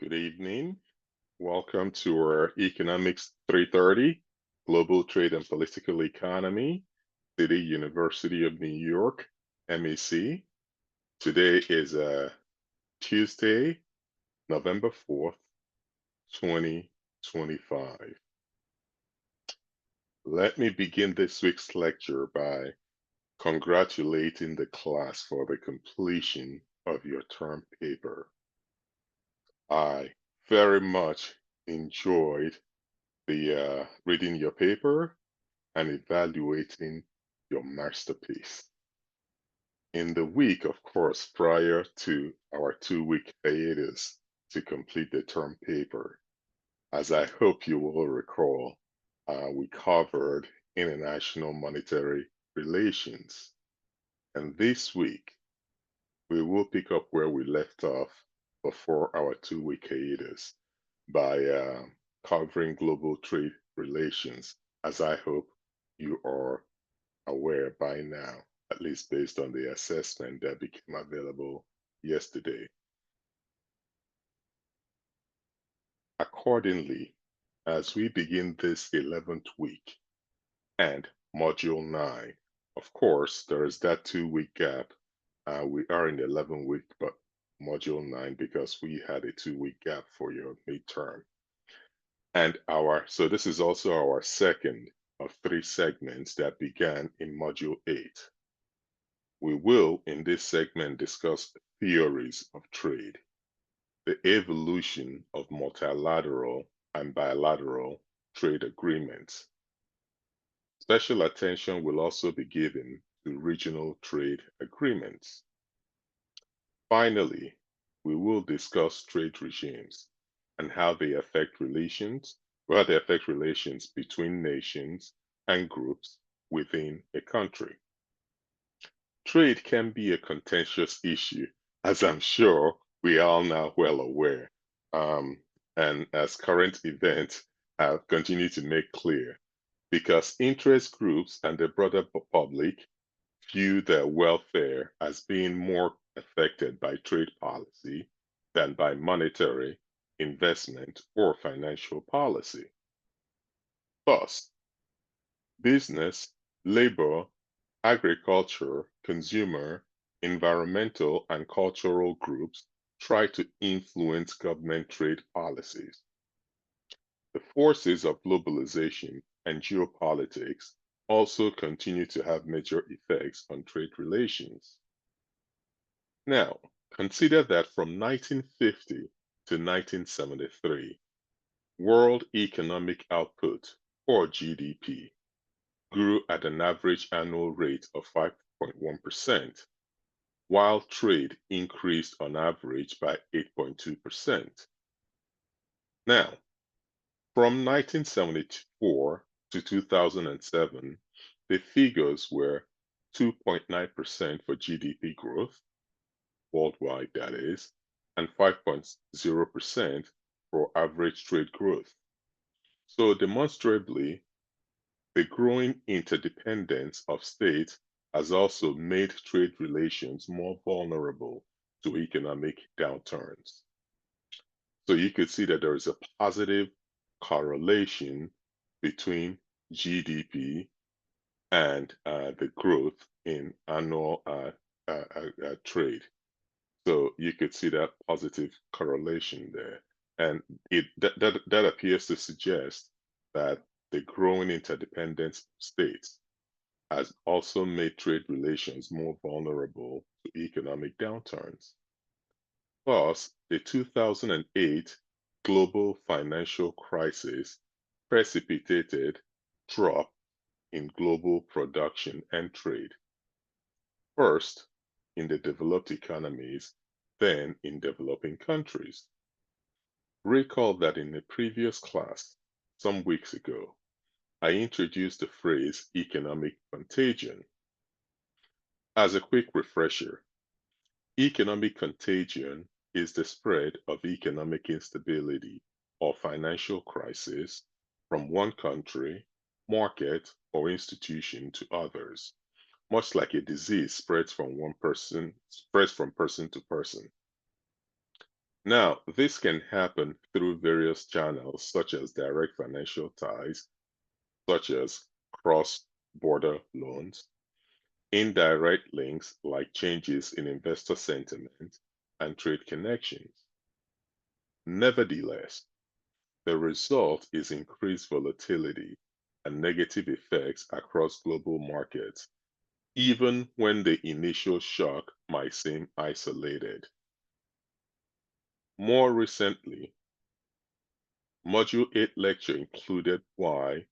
Good evening. Welcome to our Economics 330, Global Trade and Political Economy, City University of New York, MEC. Today is Tuesday, November 4th, 2025. Let me begin this week's lecture by congratulating the class for the completion of your term paper. I very much enjoyed the reading your paper and evaluating your masterpiece. In the week, of course, prior to our 2-week hiatus to complete the term paper, as I hope you will recall, we covered international monetary relations. And this week, we will pick up where we left off before our 2-week hiatus by covering global trade relations, as I hope you are aware by now, at least based on the assessment that became available yesterday. Accordingly, as we begin this 11th week and Module 9, of course, there is that 2-week gap. We are in the 11th week, but Module 9 because we had a 2-week gap for your midterm. And so this is also our second of 3 segments that began in Module 8. We will, in this segment, discuss theories of trade, the evolution of multilateral and bilateral trade agreements. Special attention will also be given to regional trade agreements. Finally, we will discuss trade regimes and how they affect relations between nations and groups within a country. Trade can be a contentious issue, as I'm sure we are now well aware, and as current events have continued to make clear, because interest groups and the broader public view their welfare as being more affected by trade policy than by monetary, investment, or financial policy. Thus, business, labor, agriculture, consumer, environmental, and cultural groups try to influence government trade policies. The forces of globalization and geopolitics also continue to have major effects on trade relations. Now, consider that from 1950 to 1973, world economic output, or GDP, grew at an average annual rate of 5.1%, while trade increased on average by 8.2%. Now, from 1974 to 2007, the figures were 2.9% for GDP growth, worldwide that is, and 5.0% for average trade growth. So demonstrably, the growing interdependence of states has also made trade relations more vulnerable to economic downturns. So you could see that there is a positive correlation between GDP and the growth in annual trade. So you could see that positive correlation there. And that appears to suggest that the growing interdependence of states has also made trade relations more vulnerable to economic downturns. Thus, the 2008 global financial crisis precipitated drop in global production and trade. First, in the developed economies, then in developing countries. Recall that in a previous class, some weeks ago, I introduced the phrase economic contagion. As a quick refresher, economic contagion is the spread of economic instability or financial crisis from one country, market, or institution to others, much like a disease spreads from person to person. Now, this can happen through various channels such as direct financial ties, such as cross-border loans, indirect links like changes in investor sentiment and trade connections. Nevertheless, the result is increased volatility and negative effects across global markets, even when the initial shock might seem isolated. More recently, Module 8 lecture included why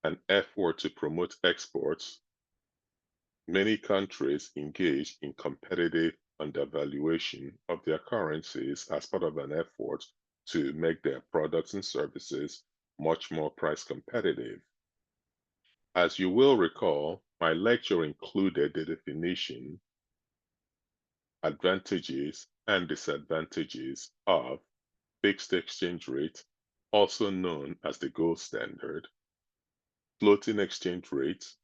an effort to promote exports, many countries engage in competitive undervaluation of their currencies as part of an effort to make their products and services much more price competitive. As you will recall, my lecture included the definition, advantages, and disadvantages of fixed exchange rate, also known as the gold standard, floating exchange rates,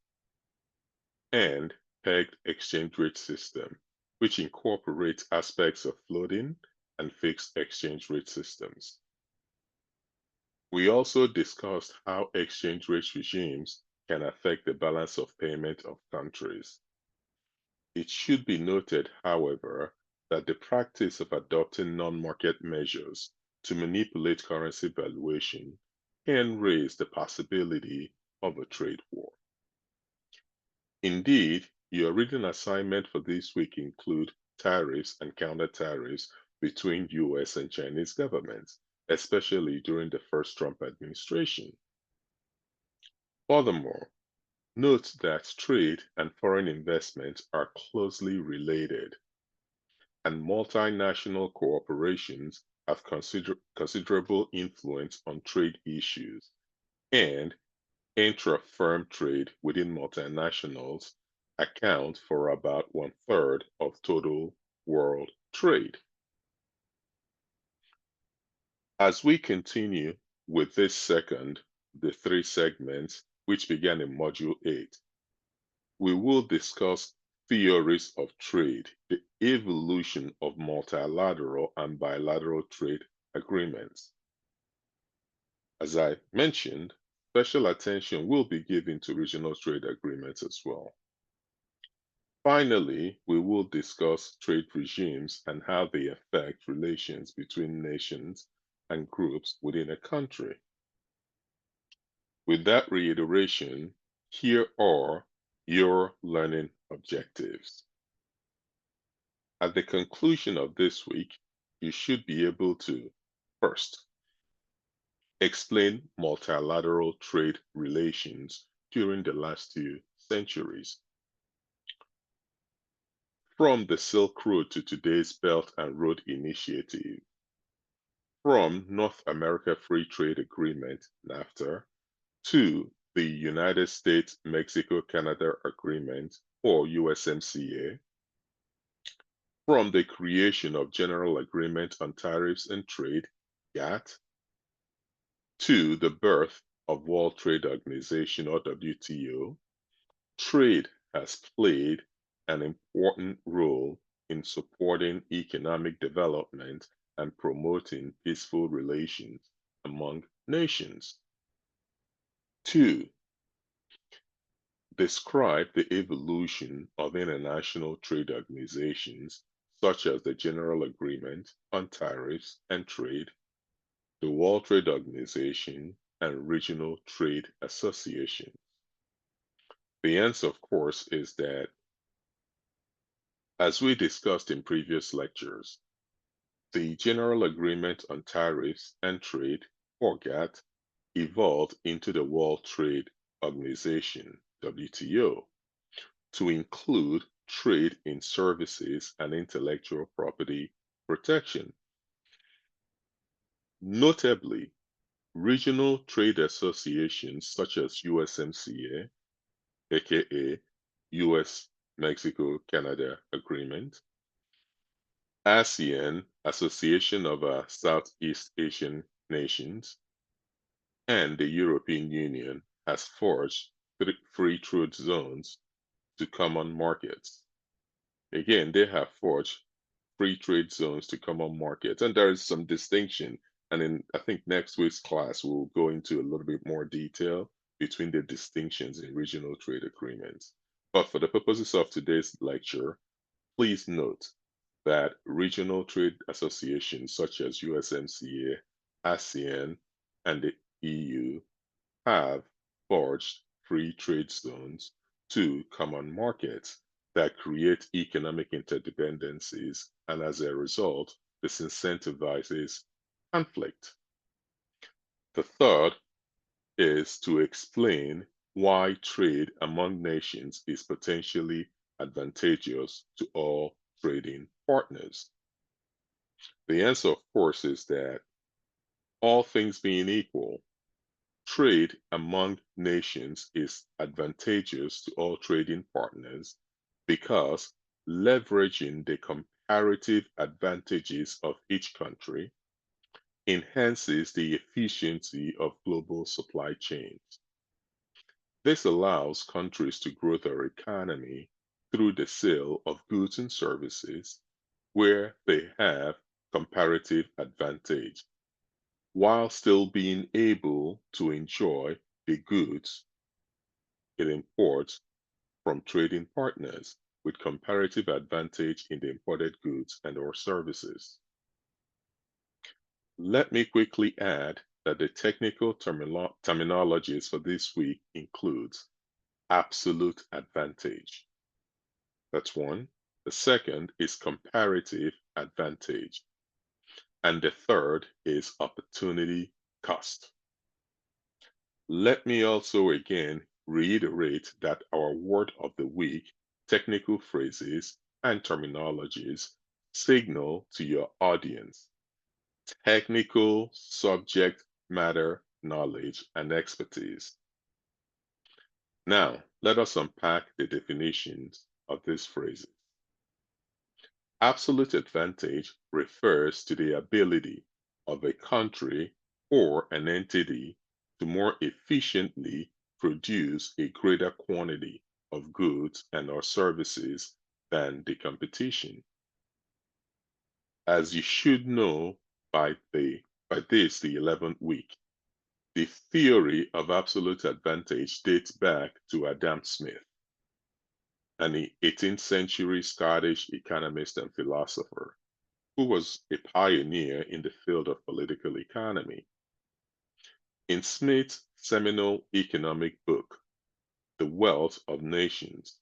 and pegged exchange rate system, which incorporates aspects of floating and fixed exchange rate systems. We also discussed how exchange rate regimes can affect the balance of payment of countries. It should be noted, however, that the practice of adopting non-market measures to manipulate currency valuation can raise the possibility of a trade war. Indeed, your reading assignment for this week include tariffs and counter-tariffs between US and Chinese governments, especially during the first Trump administration. Furthermore, note that trade and foreign investment are closely related, and multinational corporations have considerable influence on trade issues, and intra-firm trade within multinationals account for about one-third of total world trade. As we continue with this second, the three segments which began in Module 8, we will discuss theories of trade, the evolution of multilateral and bilateral trade agreements. As I mentioned, special attention will be given to regional trade agreements as well. Finally, we will discuss trade regimes and how they affect relations between nations and groups within a country. With that reiteration, here are your learning objectives. At the conclusion of this week, you should be able to, first, explain multilateral trade relations during the last 2 centuries. From the Silk Road to today's Belt and Road Initiative, from North America Free Trade Agreement, NAFTA, to the United States-Mexico-Canada Agreement, or USMCA, from the creation of General Agreement on Tariffs and Trade, GATT, to the birth of World Trade Organization, or WTO, trade has played an important role in supporting economic development and promoting peaceful relations among nations. 2. Describe the evolution of international trade organizations such as the General Agreement on Tariffs and Trade, the World Trade Organization, and regional trade associations. The answer, of course, is that, as we discussed in previous lectures, the General Agreement on Tariffs and Trade, or GATT, evolved into the World Trade Organization, WTO, to include trade in services and intellectual property protection. Notably, regional trade associations such as USMCA, aka US Mexico Canada Agreement, ASEAN, Association of Southeast Asian Nations, and the European Union has forged free trade zones to common markets. Again, they have forged free trade zones to common markets. And there is some distinction. And in, I think, next week's class, we'll go into a little bit more detail between the distinctions in regional trade agreements. But for the purposes of today's lecture, please note that regional trade associations such as USMCA, ASEAN, and the EU have forged free trade zones to common markets that create economic interdependencies, and as a result, this incentivizes conflict. The third is to explain why trade among nations is potentially advantageous to all trading partners. The answer, of course, is that all things being equal, trade among nations is advantageous to all trading partners because leveraging the comparative advantages of each country enhances the efficiency of global supply chains. This allows countries to grow their economy through the sale of goods and services where they have comparative advantage, while still being able to enjoy the goods it imports from trading partners with comparative advantage in the imported goods and or services. Let me quickly add that the technical terminologies for this week includes absolute advantage. That's one. The second is comparative advantage. And the third is opportunity cost. Let me also again reiterate that our word of the week, technical phrases, and terminologies signal to your audience technical subject matter knowledge and expertise. Now, let us unpack the definitions of these phrases. Absolute advantage refers to the ability of a country or an entity to more efficiently produce a greater quantity of goods and or services than the competition. As you should know by the 11th week, the theory of absolute advantage dates back to Adam Smith, an 18th century Scottish economist and philosopher who was a pioneer in the field of political economy. In Smith's seminal economic book, The Wealth of Nations,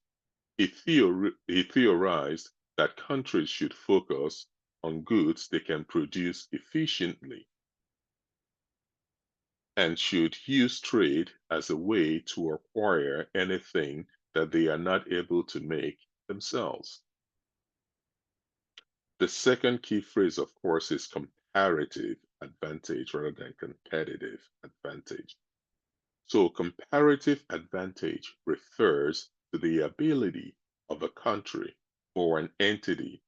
he theorized that countries should focus on goods they can produce efficiently and should use trade as a way to acquire anything that they are not able to make themselves. The second key phrase, of course, is comparative advantage rather than competitive advantage. So, comparative advantage refers to the ability of a country or an entity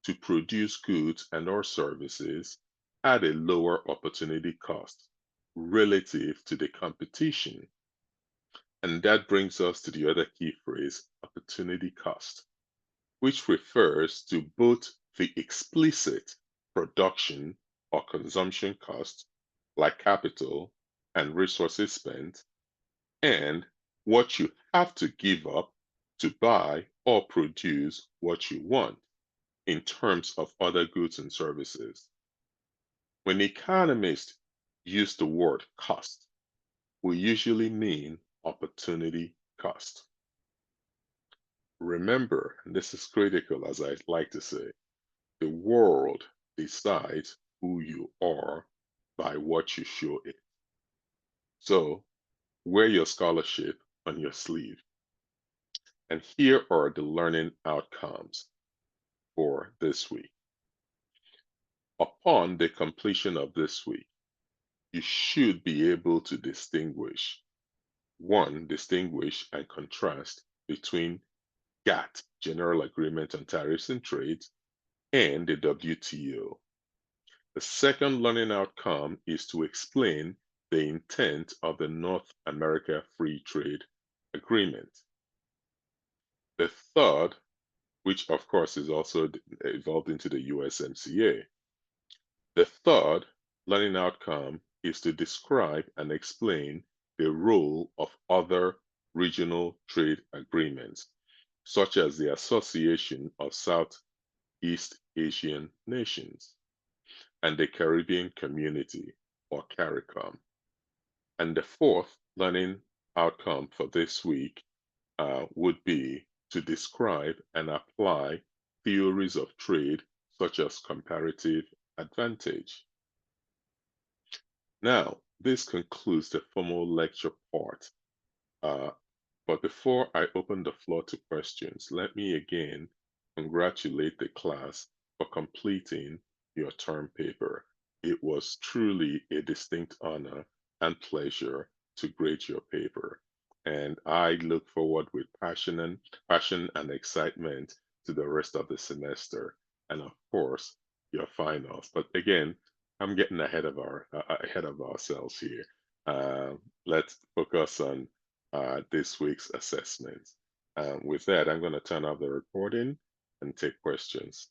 to produce goods and or services at a lower opportunity cost relative to the competition. And that brings us to the other key phrase, opportunity cost, which refers to both the explicit production or consumption cost, like capital and resources spent, and what you have to give up to buy or produce what you want in terms of other goods and services. When economists use the word cost, we usually mean opportunity cost. Remember, and this is critical as I like to say, the world decides who you are by what you show it. So wear your scholarship on your sleeve. And here are the learning outcomes for this week. Upon the completion of this week, you should be able to distinguish and contrast between GATT, General Agreement on Tariffs and Trade, and the WTO. The second learning outcome is to explain the intent of the North America Free Trade Agreement. The third which of course is also evolved into the USMCA. The third learning outcome is to describe and explain the role of other regional trade agreements, such as the Association of Southeast Asian Nations and the Caribbean Community, or CARICOM. And the fourth learning outcome for this week would be to describe and apply theories of trade such as comparative advantage. Now, this concludes the formal lecture part. Uh, but before I open the floor to questions, let me again congratulate the class for completing your term paper. It was truly a distinct honor and pleasure to grade your paper. And I look forward with passion and excitement to the rest of the semester and of course your finals. But again, I'm getting ahead of ourselves here. Let's focus on this week's assessment. With that, I'm going to turn off the recording and take questions.